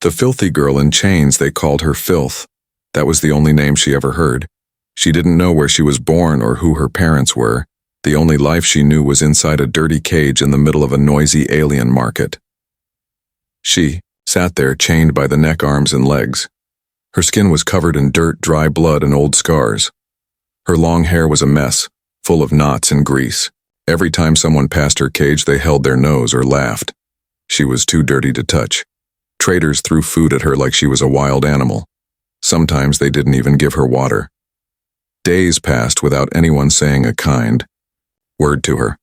The filthy girl in chains, they called her Filth. That was the only name she ever heard. She didn't know where she was born or who her parents were. The only life she knew was inside a dirty cage in the middle of a noisy alien market. She sat there chained by the neck, arms, and legs. Her skin was covered in dirt, dry blood, and old scars. Her long hair was a mess, full of knots and grease. Every time someone passed her cage, they held their nose or laughed. She was too dirty to touch. Traders threw food at her like she was a wild animal. Sometimes they didn't even give her water. Days passed without anyone saying a kind word to her.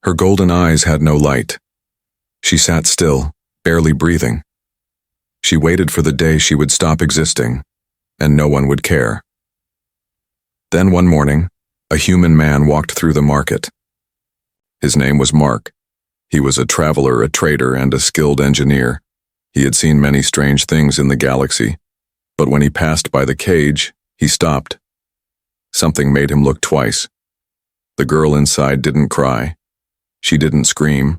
Her golden eyes had no light. She sat still, barely breathing. She waited for the day she would stop existing, and no one would care. Then one morning, a human man walked through the market. His name was Mark. He was a traveler, a trader, and a skilled engineer. He had seen many strange things in the galaxy, but when he passed by the cage, he stopped. Something made him look twice. The girl inside didn't cry. She didn't scream.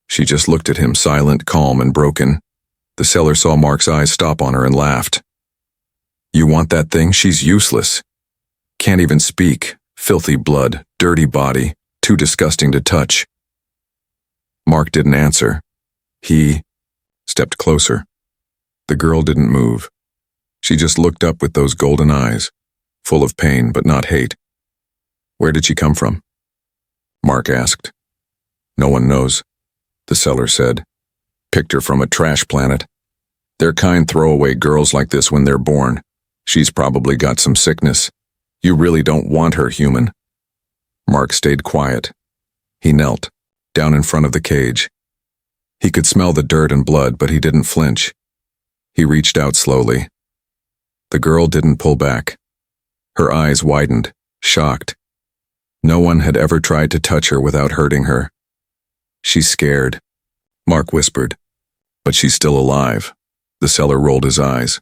She just looked at him, silent, calm, and broken. The seller saw Mark's eyes stop on her and laughed. "You want that thing? She's useless. Can't even speak. Filthy blood, dirty body, too disgusting to touch." Mark didn't answer. He stepped closer. The girl didn't move. She just looked up with those golden eyes, full of pain but not hate. "Where did she come from?" Mark asked. "No one knows," the seller said. "Picked her from a trash planet. Their kind throw away girls like this when they're born. She's probably got some sickness. You really don't want her, human." Mark stayed quiet. He knelt, down in front of the cage. He could smell the dirt and blood, but he didn't flinch. He reached out slowly. The girl didn't pull back. Her eyes widened, shocked. No one had ever tried to touch her without hurting her. "She's scared," Mark whispered. "But she's still alive." The seller rolled his eyes.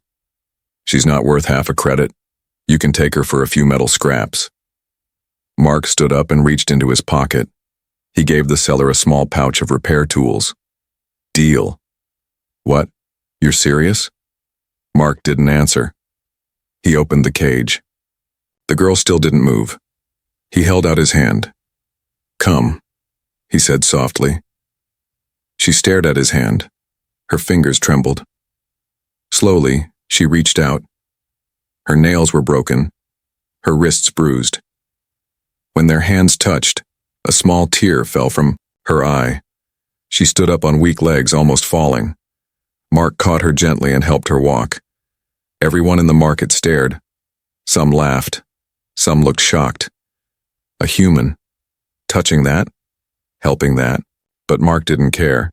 "She's not worth half a credit. You can take her for a few metal scraps." Mark stood up and reached into his pocket. He gave the seller a small pouch of repair tools. "Deal." "What? You're serious?" Mark didn't answer. He opened the cage. The girl still didn't move. He held out his hand. "Come," he said softly. She stared at his hand. Her fingers trembled. Slowly, she reached out. Her nails were broken, her wrists bruised. When their hands touched, a small tear fell from her eye. She stood up on weak legs, almost falling. Mark caught her gently and helped her walk. Everyone in the market stared. Some laughed. Some looked shocked. A human. Touching that? Helping that? But Mark didn't care.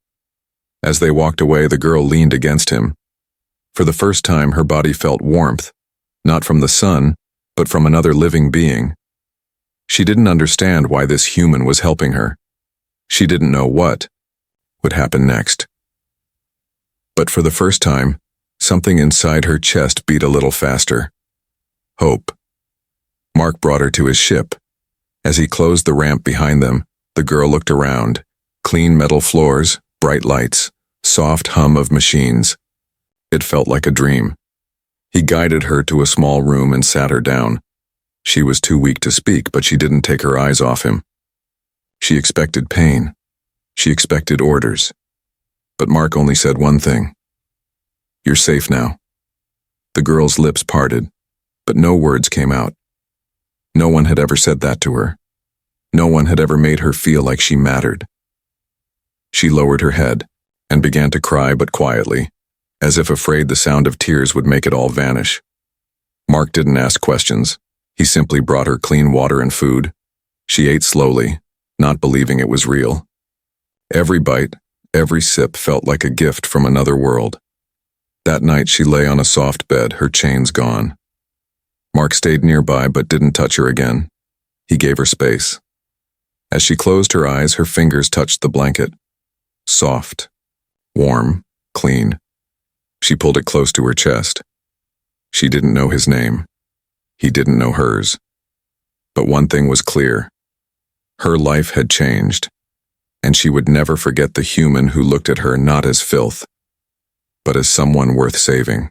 As they walked away, the girl leaned against him. For the first time, her body felt warmth, not from the sun, but from another living being. She didn't understand why this human was helping her. She didn't know what would happen next. But for the first time, something inside her chest beat a little faster. Hope. Mark brought her to his ship. As he closed the ramp behind them, the girl looked around. Clean metal floors, bright lights, soft hum of machines. It felt like a dream. He guided her to a small room and sat her down. She was too weak to speak, but she didn't take her eyes off him. She expected pain. She expected orders. But Mark only said one thing. "You're safe now." The girl's lips parted, but no words came out. No one had ever said that to her. No one had ever made her feel like she mattered. She lowered her head and began to cry, but quietly, as if afraid the sound of tears would make it all vanish. Mark didn't ask questions. He simply brought her clean water and food. She ate slowly, not believing it was real. Every bite, every sip felt like a gift from another world. That night she lay on a soft bed, her chains gone. Mark stayed nearby but didn't touch her again. He gave her space. As she closed her eyes, her fingers touched the blanket. Soft, warm, clean. She pulled it close to her chest. She didn't know his name. He didn't know hers. But one thing was clear. Her life had changed, and she would never forget the human who looked at her not as filth, but as someone worth saving.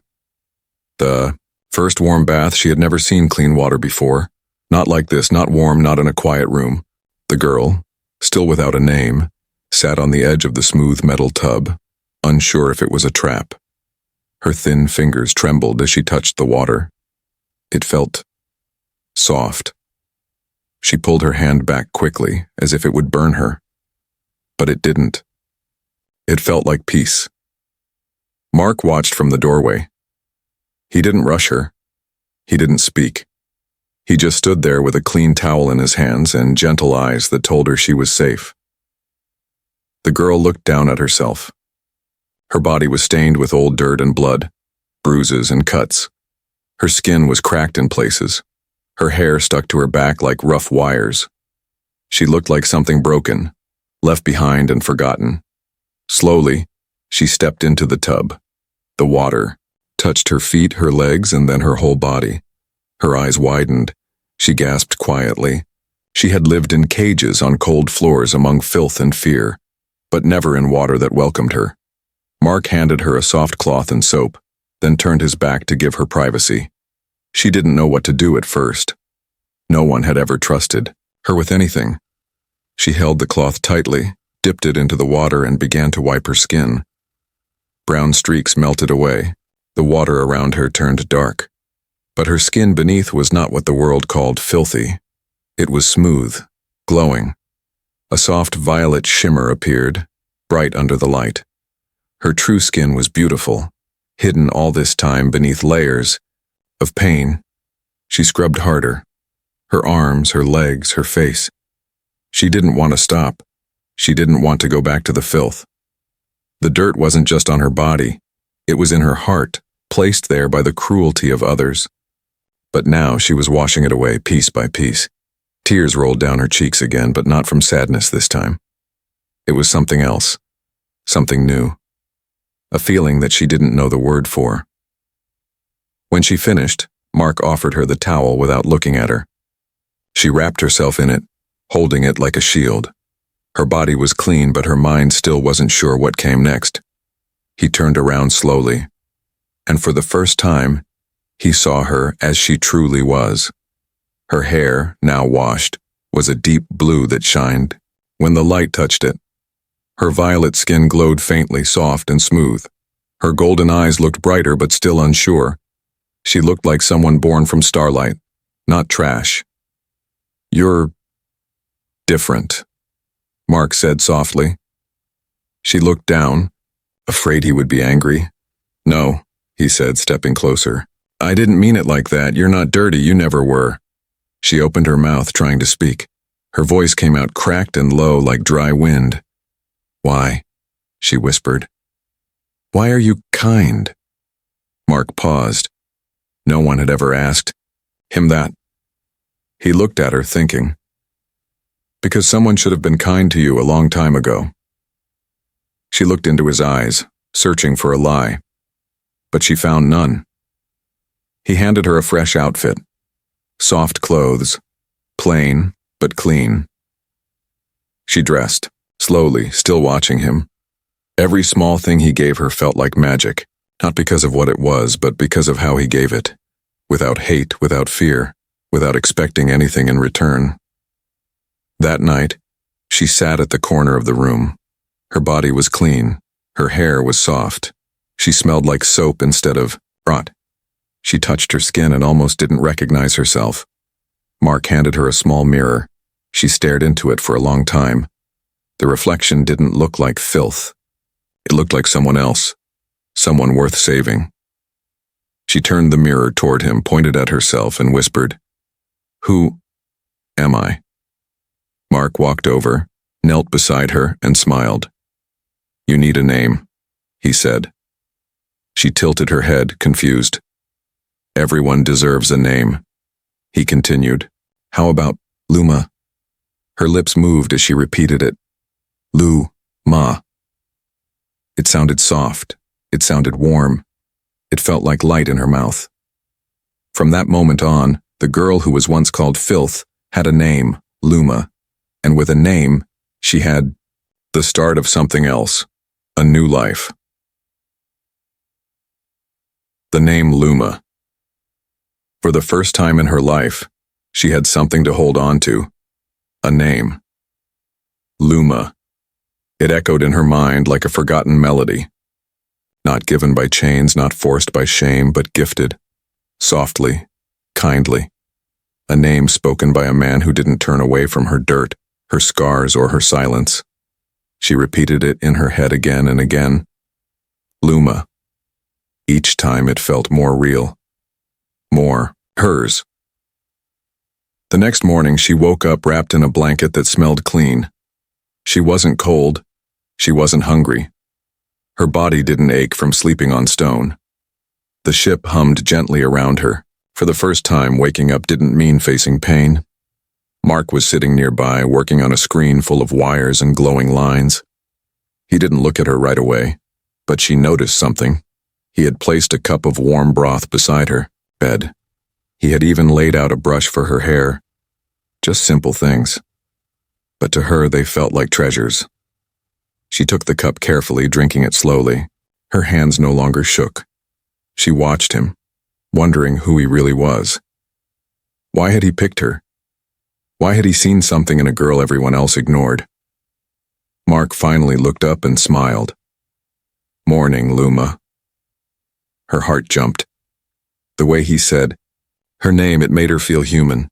The first warm bath, she had never seen clean water before. Not like this, not warm, not in a quiet room. The girl, still without a name, sat on the edge of the smooth metal tub, unsure if it was a trap. Her thin fingers trembled as she touched the water. It felt soft. She pulled her hand back quickly, as if it would burn her. But it didn't. It felt like peace. Mark watched from the doorway. He didn't rush her. He didn't speak. He just stood there with a clean towel in his hands and gentle eyes that told her she was safe. The girl looked down at herself. Her body was stained with old dirt and blood, bruises and cuts. Her skin was cracked in places. Her hair stuck to her back like rough wires. She looked like something broken, left behind and forgotten. Slowly, she stepped into the tub. The water touched her feet, her legs, and then her whole body. Her eyes widened. She gasped quietly. She had lived in cages on cold floors among filth and fear, but never in water that welcomed her. Mark handed her a soft cloth and soap, then turned his back to give her privacy. She didn't know what to do at first. No one had ever trusted her with anything. She held the cloth tightly, dipped it into the water, and began to wipe her skin. Brown streaks melted away. The water around her turned dark. But her skin beneath was not what the world called filthy. It was smooth, glowing. A soft violet shimmer appeared, bright under the light. Her true skin was beautiful, hidden all this time beneath layers of pain. She scrubbed harder. Her arms, her legs, her face. She didn't want to stop. She didn't want to go back to the filth. The dirt wasn't just on her body. It was in her heart, placed there by the cruelty of others. But now she was washing it away piece by piece. Tears rolled down her cheeks again, but not from sadness this time. It was something else, something new. A feeling that she didn't know the word for. When she finished, Mark offered her the towel without looking at her. She wrapped herself in it, holding it like a shield. Her body was clean, but her mind still wasn't sure what came next. He turned around slowly, and for the first time, he saw her as she truly was. Her hair, now washed, was a deep blue that shined when the light touched it. Her violet skin glowed faintly, soft and smooth. Her golden eyes looked brighter but still unsure. She looked like someone born from starlight, not trash. "You're different," Mark said softly. She looked down, afraid he would be angry. "No," he said, stepping closer. "I didn't mean it like that. You're not dirty, you never were." She opened her mouth, trying to speak. Her voice came out cracked and low like dry wind. "Why?" she whispered. "Why are you kind?" Mark paused. No one had ever asked him that. He looked at her, thinking. "Because someone should have been kind to you a long time ago." She looked into his eyes, searching for a lie. But she found none. He handed her a fresh outfit. Soft clothes, plain but clean. She dressed, slowly, still watching him. Every small thing he gave her felt like magic, not because of what it was, but because of how he gave it. Without hate, without fear, without expecting anything in return. That night, she sat at the corner of the room. Her body was clean. Her hair was soft. She smelled like soap instead of rot. She touched her skin and almost didn't recognize herself. Mark handed her a small mirror. She stared into it for a long time. The reflection didn't look like filth. It looked like someone else, someone worth saving. She turned the mirror toward him, pointed at herself, and whispered, "Who am I?" Mark walked over, knelt beside her, and smiled. "You need a name," he said. She tilted her head, confused. "Everyone deserves a name," he continued. "How about Luma?" Her lips moved as she repeated it. Lu-ma. It sounded soft. It sounded warm. It felt like light in her mouth. From that moment on, the girl who was once called Filth had a name, Luma, and with a name, she had the start of something else, a new life. The name Luma. For the first time in her life, she had something to hold on to. A name. Luma. It echoed in her mind like a forgotten melody. Not given by chains, not forced by shame, but gifted. Softly, kindly. A name spoken by a man who didn't turn away from her dirt, her scars, or her silence. She repeated it in her head again and again. Luma. Each time it felt more real. More hers. The next morning she woke up wrapped in a blanket that smelled clean. She wasn't cold. She wasn't hungry. Her body didn't ache from sleeping on stone. The ship hummed gently around her. For the first time, waking up didn't mean facing pain. Mark was sitting nearby, working on a screen full of wires and glowing lines. He didn't look at her right away, but she noticed something. He had placed a cup of warm broth beside her bed. He had even laid out a brush for her hair. Just simple things. But to her they felt like treasures. She took the cup carefully, drinking it slowly. Her hands no longer shook. She watched him, wondering who he really was. Why had he picked her? Why had he seen something in a girl everyone else ignored? Mark finally looked up and smiled. "Morning, Luma." Her heart jumped. The way he said her name, it made her feel human.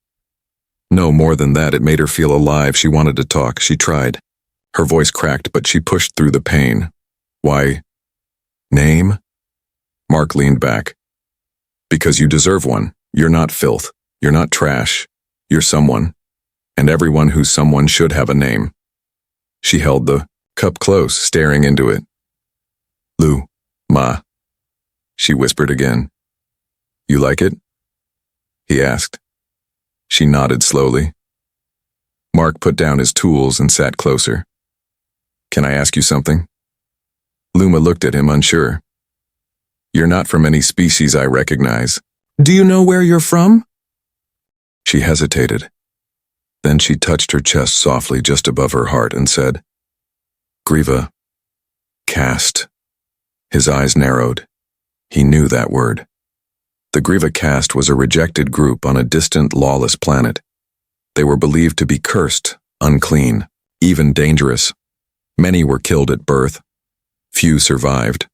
No, more than that, it made her feel alive. She wanted to talk. She tried. Her voice cracked, but she pushed through the pain. "Why? Name?" Mark leaned back. "Because you deserve one. You're not filth. You're not trash. You're someone. And everyone who's someone should have a name." She held the cup close, staring into it. "Ma," she whispered again. "You like it?" he asked. She nodded slowly. Mark put down his tools and sat closer. "Can I ask you something?" Luma looked at him, unsure. "You're not from any species I recognize. Do you know where you're from?" She hesitated. Then she touched her chest softly just above her heart and said, "Griva. Caste." His eyes narrowed. He knew that word. The Griva caste was a rejected group on a distant, lawless planet. They were believed to be cursed, unclean, even dangerous. Many were killed at birth. Few survived.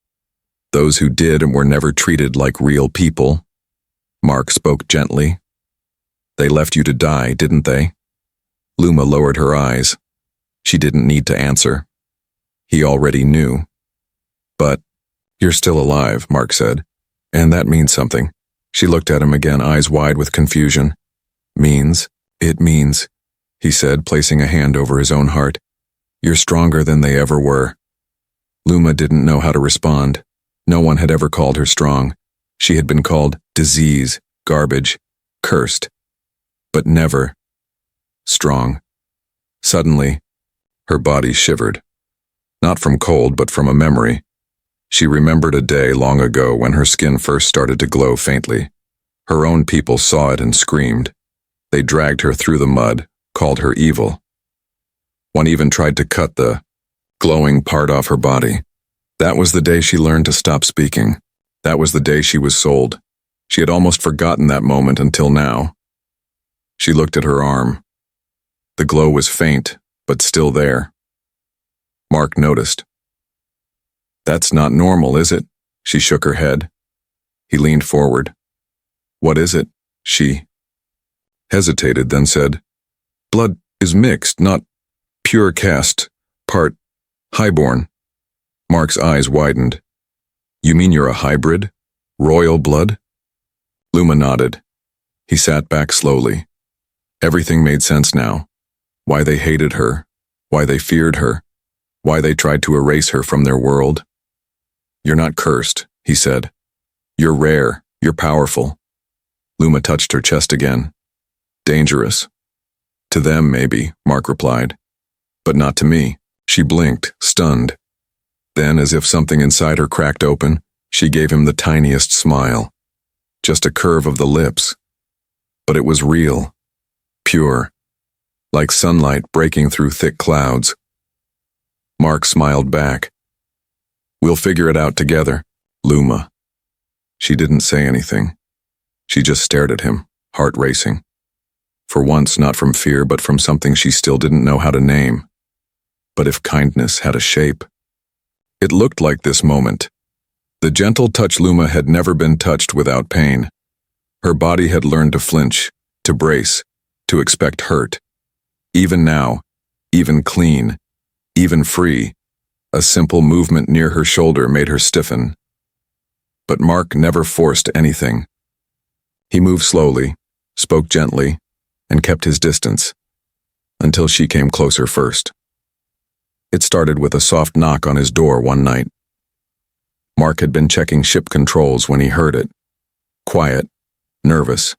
Those who did and were never treated like real people. Mark spoke gently. "They left you to die, didn't they?" Luma lowered her eyes. She didn't need to answer. He already knew. "But you're still alive," Mark said. "And that means something." She looked at him again, eyes wide with confusion. "Means? It means," he said, placing a hand over his own heart. "You're stronger than they ever were." Luma didn't know how to respond. No one had ever called her strong. She had been called disease, garbage, cursed, but never strong. Suddenly, her body shivered. Not from cold, but from a memory. She remembered a day long ago when her skin first started to glow faintly. Her own people saw it and screamed. They dragged her through the mud, called her evil. One even tried to cut the glowing part off her body. That was the day she learned to stop speaking. That was the day she was sold. She had almost forgotten that moment until now. She looked at her arm. The glow was faint, but still there. Mark noticed. "That's not normal, is it?" She shook her head. He leaned forward. "What is it?" She hesitated, then said, "Blood is mixed, not pure caste, part highborn." Mark's eyes widened. "You mean you're a hybrid? Royal blood?" Luma nodded. He sat back slowly. Everything made sense now. Why they hated her, why they feared her, why they tried to erase her from their world. "You're not cursed," he said. "You're rare, you're powerful." Luma touched her chest again. "Dangerous." "To them, maybe," Mark replied. "But not to me." She blinked, stunned. Then, as if something inside her cracked open, she gave him the tiniest smile. Just a curve of the lips. But it was real. Pure. Like sunlight breaking through thick clouds. Mark smiled back. "We'll figure it out together, Luma." She didn't say anything. She just stared at him, heart racing. For once, not from fear, but from something she still didn't know how to name. But if kindness had a shape. It looked like this moment. The gentle touch Luma had never been touched without pain. Her body had learned to flinch, to brace, to expect hurt. Even now, even clean, even free, a simple movement near her shoulder made her stiffen. But Mark never forced anything. He moved slowly, spoke gently, and kept his distance, until she came closer first. It started with a soft knock on his door one night. Mark had been checking ship controls when he heard it. Quiet, nervous.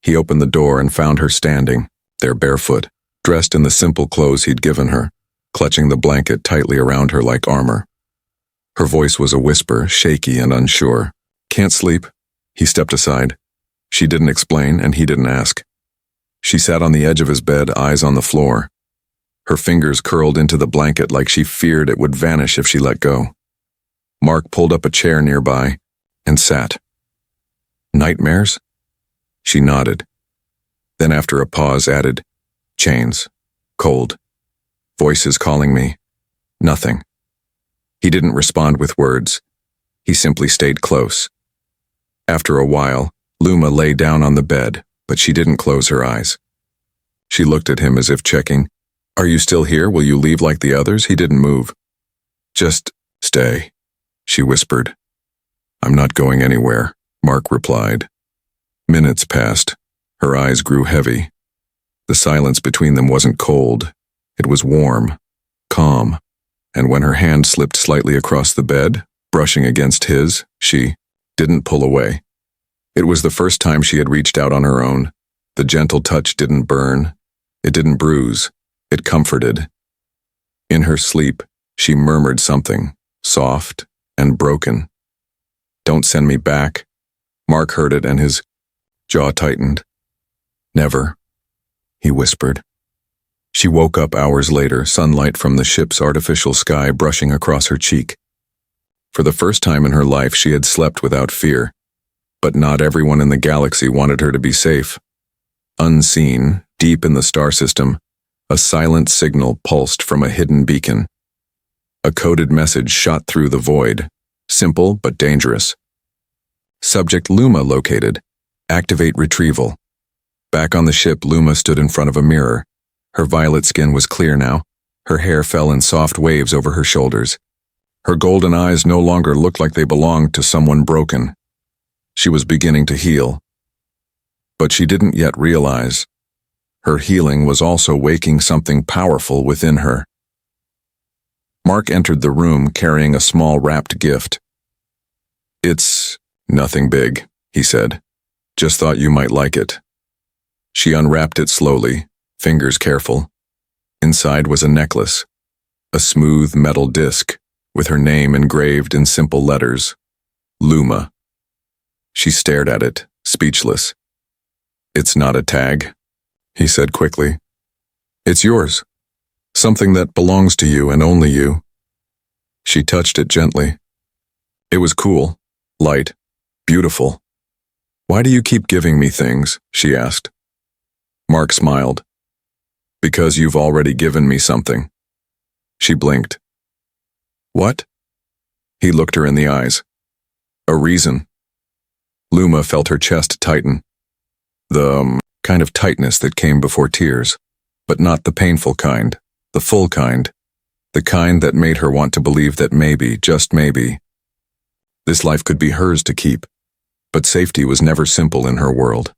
He opened the door and found her standing, there barefoot, dressed in the simple clothes he'd given her, clutching the blanket tightly around her like armor. Her voice was a whisper, shaky and unsure. "Can't sleep?" He stepped aside. She didn't explain, and he didn't ask. She sat on the edge of his bed, eyes on the floor. Her fingers curled into the blanket like she feared it would vanish if she let go. Mark pulled up a chair nearby and sat. "Nightmares?" She nodded. Then after a pause added, "Chains. Cold. Voices calling me. Nothing." He didn't respond with words. He simply stayed close. After a while, Luma lay down on the bed, but she didn't close her eyes. She looked at him as if checking, "Are you still here? Will you leave like the others?" He didn't move. "Just stay," she whispered. "I'm not going anywhere," Mark replied. Minutes passed. Her eyes grew heavy. The silence between them wasn't cold. It was warm, calm, and when her hand slipped slightly across the bed, brushing against his, she didn't pull away. It was the first time she had reached out on her own. The gentle touch didn't burn. It didn't bruise. It comforted. In her sleep, she murmured something, soft and broken. "Don't send me back." Mark heard it and his jaw tightened. "Never," he whispered. She woke up hours later, sunlight from the ship's artificial sky brushing across her cheek. For the first time in her life, she had slept without fear. But not everyone in the galaxy wanted her to be safe. Unseen, deep in the star system, a silent signal pulsed from a hidden beacon. A coded message shot through the void, simple but dangerous. Subject Luma located. Activate retrieval. Back on the ship, Luma stood in front of a mirror. Her violet skin was clear now. Her hair fell in soft waves over her shoulders. Her golden eyes no longer looked like they belonged to someone broken. She was beginning to heal. But she didn't yet realize. Her healing was also waking something powerful within her. Mark entered the room carrying a small wrapped gift. "It's nothing big," he said. "Just thought you might like it." She unwrapped it slowly, fingers careful. Inside was a necklace, a smooth metal disc with her name engraved in simple letters, Luma. She stared at it, speechless. "It's not a tag," he said quickly. "It's yours. Something that belongs to you and only you." She touched it gently. It was cool, light, beautiful. "Why do you keep giving me things?" she asked. Mark smiled. "Because you've already given me something." She blinked. "What?" He looked her in the eyes. "A reason." Luma felt her chest tighten. The kind of tightness that came before tears, but not the painful kind, the full kind, the kind that made her want to believe that maybe, just maybe, this life could be hers to keep, but safety was never simple in her world.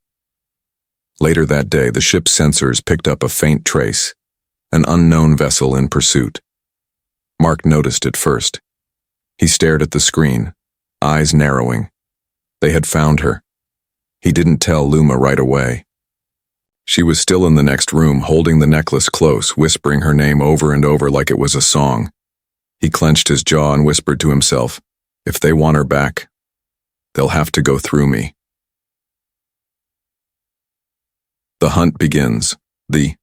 Later that day, the ship's sensors picked up a faint trace, an unknown vessel in pursuit. Mark noticed it first. He stared at the screen, eyes narrowing. They had found her. He didn't tell Luma right away. She was still in the next room, holding the necklace close, whispering her name over and over like it was a song. He clenched his jaw and whispered to himself, "If they want her back, they'll have to go through me." The hunt begins. The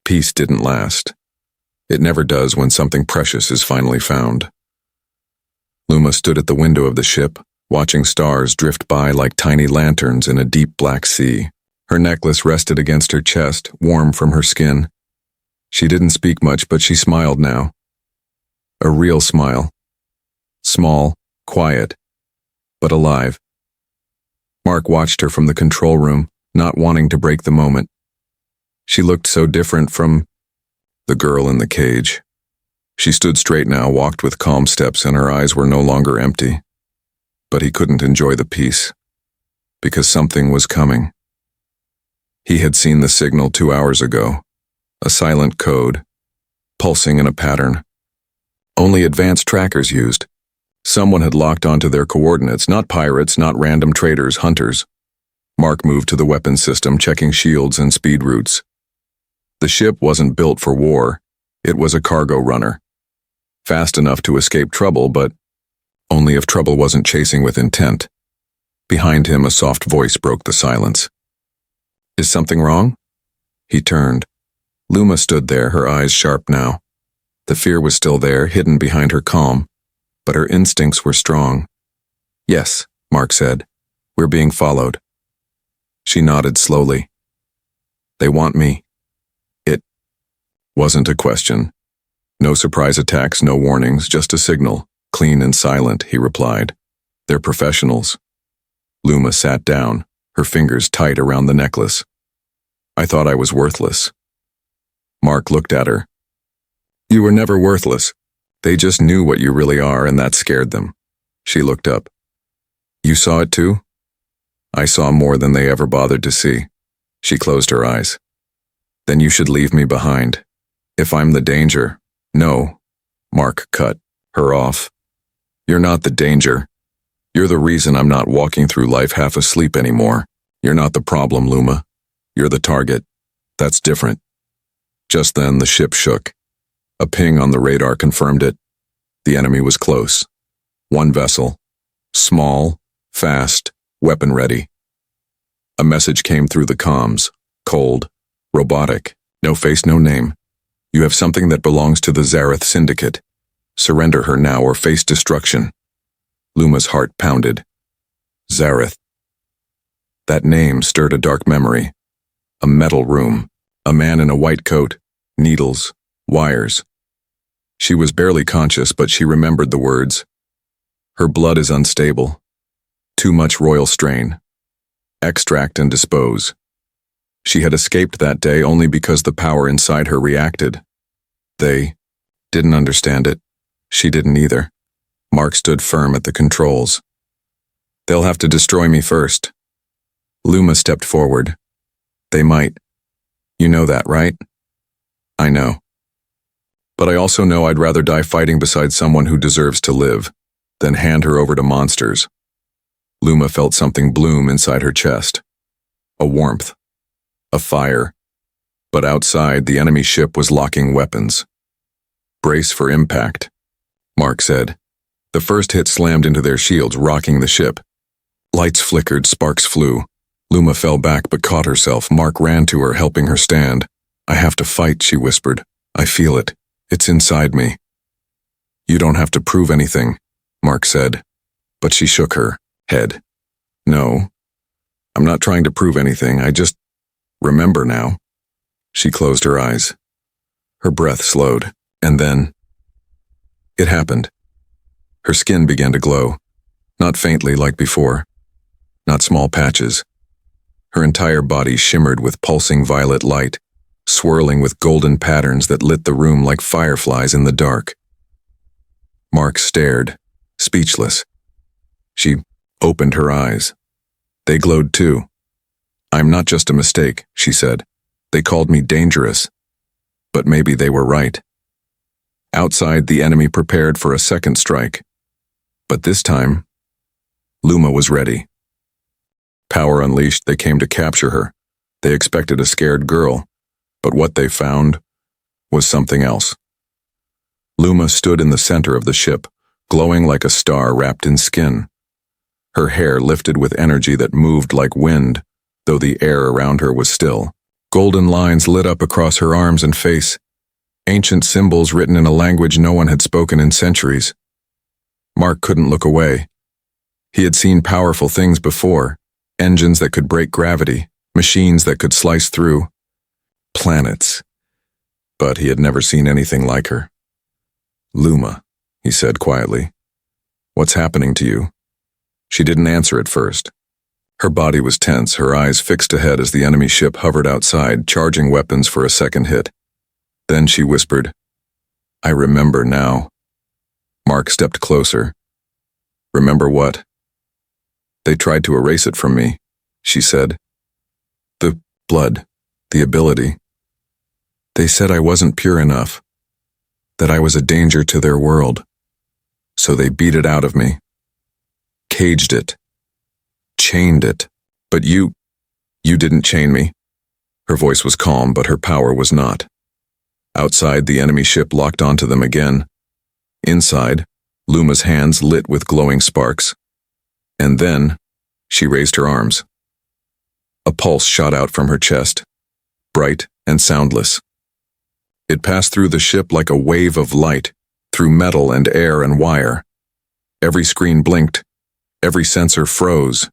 peace didn't last. It never does when something precious is finally found. Luma stood at the window of the ship, watching stars drift by like tiny lanterns in a deep black sea. Her necklace rested against her chest, warm from her skin. She didn't speak much, but she smiled now. A real smile. Small, quiet, but alive. Mark watched her from the control room, not wanting to break the moment. She looked so different from the girl in the cage. She stood straight now, walked with calm steps, and her eyes were no longer empty. But he couldn't enjoy the peace, because something was coming. He had seen the signal 2 hours ago, a silent code, pulsing in a pattern. Only advanced trackers used. Someone had locked onto their coordinates, not pirates, not random traders, hunters. Mark moved to the weapons system, checking shields and speed routes. The ship wasn't built for war. It was a cargo runner. Fast enough to escape trouble, but only if trouble wasn't chasing with intent. Behind him, a soft voice broke the silence. "Is something wrong?" He turned. Luma stood there, her eyes sharp now. The fear was still there, hidden behind her calm, but her instincts were strong. "Yes," Mark said. "We're being followed." She nodded slowly. "They want me." It wasn't a question. No surprise attacks, no warnings, just a signal, clean and silent, he replied. "They're professionals." Luma sat down, her fingers tight around the necklace. "I thought I was worthless." Mark looked at her. "You were never worthless. They just knew what you really are, and that scared them." She looked up. "You saw it too?" "I saw more than they ever bothered to see." She closed her eyes. "Then you should leave me behind. If I'm the danger..." "No." Mark cut her off. "You're not the danger. You're the reason I'm not walking through life half asleep anymore. You're not the problem, Luma. You're the target. That's different." Just then, the ship shook. A ping on the radar confirmed it. The enemy was close. One vessel. Small, fast, weapon-ready. A message came through the comms. Cold, robotic, no face, no name. "You have something that belongs to the Zareth Syndicate. Surrender her now or face destruction." Luma's heart pounded. Zareth. That name stirred a dark memory. A metal room. A man in a white coat. Needles. Wires. She was barely conscious, but she remembered the words. "Her blood is unstable. Too much royal strain. Extract and dispose." She had escaped that day only because the power inside her reacted. They didn't understand it. She didn't either. Mark stood firm at the controls. "They'll have to destroy me first." Luma stepped forward. "They might. You know that, right?" "I know. But I also know I'd rather die fighting beside someone who deserves to live than hand her over to monsters." Luma felt something bloom inside her chest. A warmth. A fire. But outside, the enemy ship was locking weapons. "Brace for impact," Mark said. The first hit slammed into their shields, rocking the ship. Lights flickered, sparks flew. Luma fell back but caught herself. Mark ran to her, helping her stand. "I have to fight," she whispered. "I feel it. It's inside me." "You don't have to prove anything," Mark said. But she shook her head. "No, I'm not trying to prove anything. I just remember now." She closed her eyes. Her breath slowed, and then it happened. Her skin began to glow, not faintly like before, not small patches. Her entire body shimmered with pulsing violet light, swirling with golden patterns that lit the room like fireflies in the dark. Mark stared, speechless. She opened her eyes. They glowed too. "I'm not just a mistake," she said. "They called me dangerous. But maybe they were right." Outside, the enemy prepared for a second strike. But this time, Luma was ready. Power unleashed, they came to capture her. They expected a scared girl, but what they found was something else. Luma stood in the center of the ship, glowing like a star wrapped in skin. Her hair lifted with energy that moved like wind, though the air around her was still. Golden lines lit up across her arms and face, ancient symbols written in a language no one had spoken in centuries. Mark couldn't look away. He had seen powerful things before, engines that could break gravity, machines that could slice through planets. But he had never seen anything like her. "Luma," he said quietly. "What's happening to you?" She didn't answer at first. Her body was tense, her eyes fixed ahead as the enemy ship hovered outside, charging weapons for a second hit. Then she whispered, "I remember now." Mark stepped closer. "Remember what?" "They tried to erase it from me," she said. "The blood, the ability. They said I wasn't pure enough, that I was a danger to their world. So they beat it out of me. Caged it. Chained it. But you didn't chain me." Her voice was calm, but her power was not. Outside, the enemy ship locked onto them again. Inside, Luma's hands lit with glowing sparks. And then, she raised her arms. A pulse shot out from her chest, bright and soundless. It passed through the ship like a wave of light, through metal and air and wire. Every screen blinked, every sensor froze.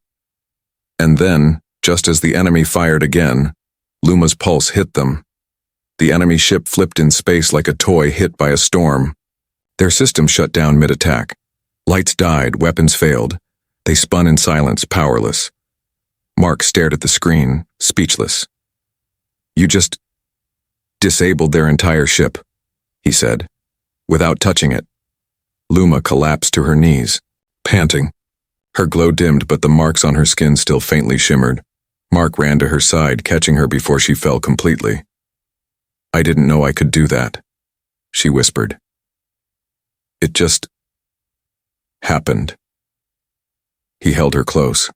And then, just as the enemy fired again, Luma's pulse hit them. The enemy ship flipped in space like a toy hit by a storm. Their system shut down mid-attack. Lights died, weapons failed. They spun in silence, powerless. Mark stared at the screen, speechless. "You just disabled their entire ship," he said, without touching it. Luma collapsed to her knees, panting. Her glow dimmed, but the marks on her skin still faintly shimmered. Mark ran to her side, catching her before she fell completely. "I didn't know I could do that," she whispered. "It just happened." He held her close.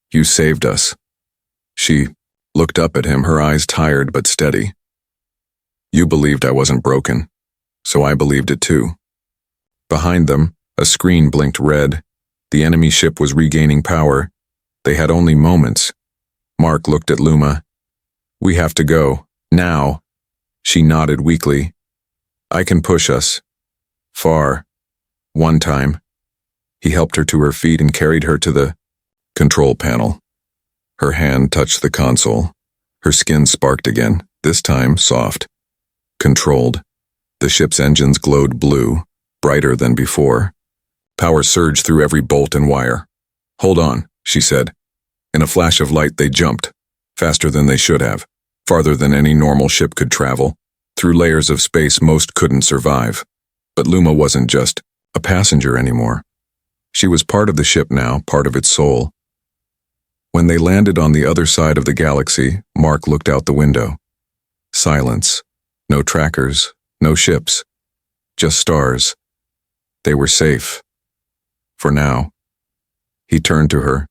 "You saved us." She looked up at him, her eyes tired but steady. "You believed I wasn't broken, so I believed it too." Behind them, a screen blinked red. The enemy ship was regaining power. They had only moments. Mark looked at Luma. "We have to go, now." She nodded weakly. "I can push us. Far. One time." He helped her to her feet and carried her to the control panel. Her hand touched the console. Her skin sparked again, this time soft. Controlled. The ship's engines glowed blue, brighter than before. Power surged through every bolt and wire. "Hold on," she said. In a flash of light, they jumped, faster than they should have, farther than any normal ship could travel, through layers of space most couldn't survive. But Luma wasn't just a passenger anymore. She was part of the ship now, part of its soul. When they landed on the other side of the galaxy, Mark looked out the window. Silence. No trackers, no ships. Just stars. They were safe. For now. He turned to her.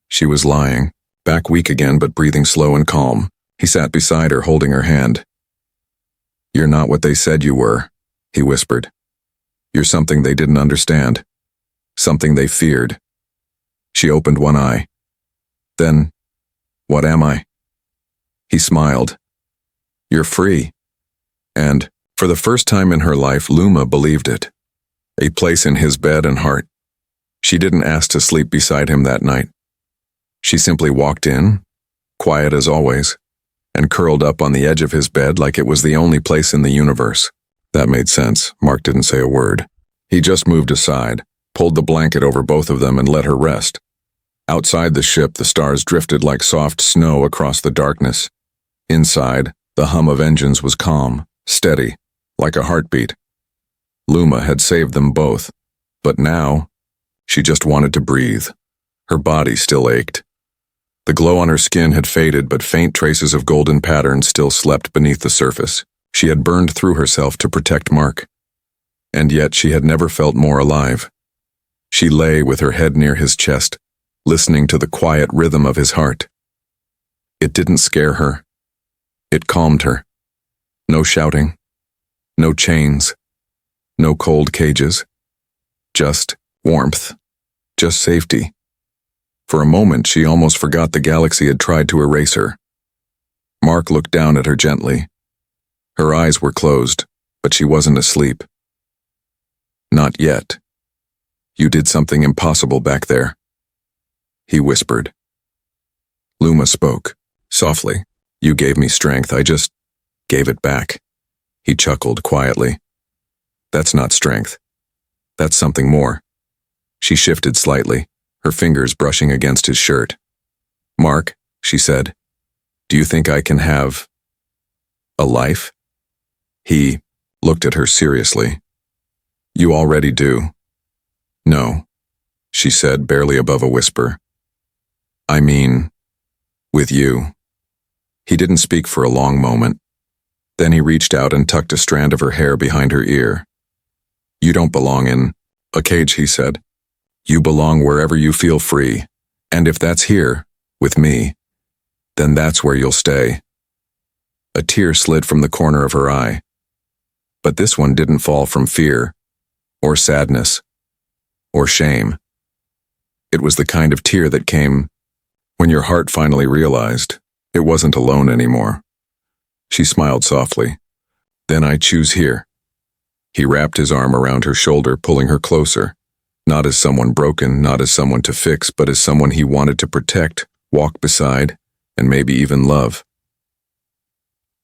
She was lying, back weak again but breathing slow and calm. He sat beside her, holding her hand. "You're not what they said you were," he whispered. "You're something they didn't understand. Something they feared." She opened one eye. "Then, what am I?" He smiled. "You're free." And, for the first time in her life, Luma believed it. A place in his bed and heart. She didn't ask to sleep beside him that night. She simply walked in, quiet as always, and curled up on the edge of his bed like it was the only place in the universe. That made sense. Mark didn't say a word. He just moved aside, pulled the blanket over both of them and let her rest. Outside the ship, the stars drifted like soft snow across the darkness. Inside, the hum of engines was calm, steady, like a heartbeat. Luma had saved them both, but now, she just wanted to breathe. Her body still ached. The glow on her skin had faded, but faint traces of golden patterns still slept beneath the surface. She had burned through herself to protect Mark. And yet she had never felt more alive. She lay with her head near his chest, listening to the quiet rhythm of his heart. It didn't scare her. It calmed her. No shouting. No chains. No cold cages. Just warmth. Just safety. For a moment, she almost forgot the galaxy had tried to erase her. Mark looked down at her gently. Her eyes were closed, but she wasn't asleep. Not yet. You did something impossible back there. He whispered. Luma spoke, softly. You gave me strength, I just gave it back. He chuckled quietly. That's not strength. That's something more. She shifted slightly, her fingers brushing against his shirt. Mark, she said, do you think I can have a life? He looked at her seriously. You already do. No, she said, barely above a whisper. I mean, with you. He didn't speak for a long moment. Then he reached out and tucked a strand of her hair behind her ear. You don't belong in a cage, he said. You belong wherever you feel free, and if that's here, with me, then that's where you'll stay. A tear slid from the corner of her eye. But this one didn't fall from fear, or sadness, or shame. It was the kind of tear that came when your heart finally realized it wasn't alone anymore. She smiled softly. Then I choose here. He wrapped his arm around her shoulder, pulling her closer, not as someone broken, not as someone to fix, but as someone he wanted to protect, walk beside, and maybe even love.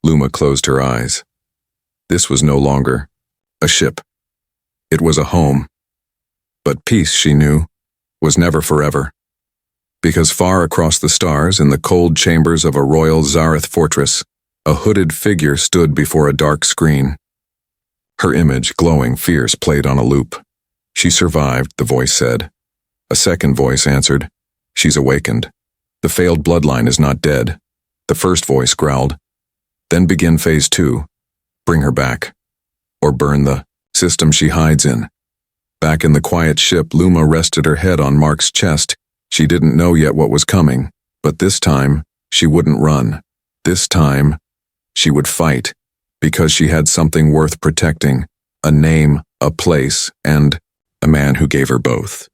Luma closed her eyes. This was no longer a ship. It was a home. But peace, she knew, was never forever. Because far across the stars, in the cold chambers of a royal Zareth fortress, a hooded figure stood before a dark screen. Her image, glowing fierce, played on a loop. She survived, the voice said. A second voice answered, she's awakened. The failed bloodline is not dead. The first voice growled, then begin phase 2. Bring her back. Or burn the system she hides in. Back in the quiet ship, Luma rested her head on Mark's chest. She didn't know yet what was coming, but this time, she wouldn't run. This time, she would fight, because she had something worth protecting, a name, a place, and a man who gave her both.